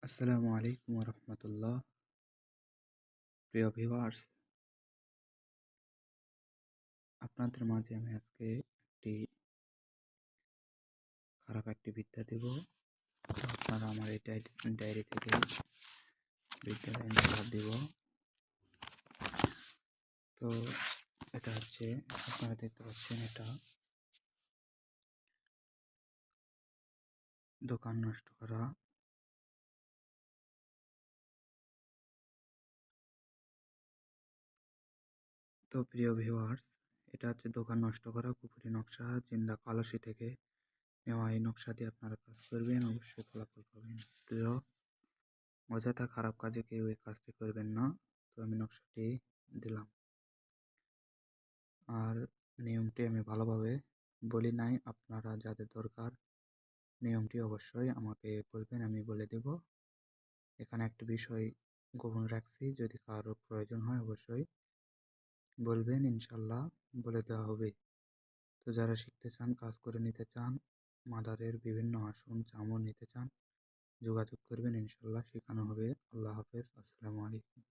আসসালামু আলাইকুম রহমতুল্লাহ। প্রিয় ভিউয়ার্স, আপনাদের মাঝে আমি আজকে একটি খারাপ একটি বিদ্যা দেব। তো আপনারা আমার এই ডায়েরি থেকে বিদ্যার অ্যান্সার দিব। তো এটা হচ্ছে, আপনারা দেখতে পাচ্ছেন, এটা দোকান নষ্ট করা। তো প্রিয় ভিউয়ার্স, এটা হচ্ছে দোকান নষ্ট করা পুকুরি নকশা, জিন্দা কালসি থেকে নেওয়া। এই নকশা দিয়ে আপনারা কাজ করবেন, অবশ্যই ফলাফল পাবেন। তো অযথা খারাপ কাজে কেউ এই কাজটি করবেন না। তো আমি নকশাটি দিলাম, আর নিয়মটি আমি ভালোভাবে বলি নাই। আপনারা যাদের দরকার নিয়মটি অবশ্যই আমাকে বলবেন, আমি বলে দেব। এখানে একটি বিষয় গোপন রাখছি, যদি কারো প্রয়োজন হয় অবশ্যই বলবেন, ইনশাল্লাহ বলে দেওয়া হবে। তো যারা শিখতে চান, কাজ করে নিতে চান, মাদারের বিভিন্ন আসন চামড় নিতে চান, যোগাযোগ করবেন, ইনশাল্লাহ শেখানো হবে। আল্লাহ হাফেজ, আসসালামু আলাইকুম।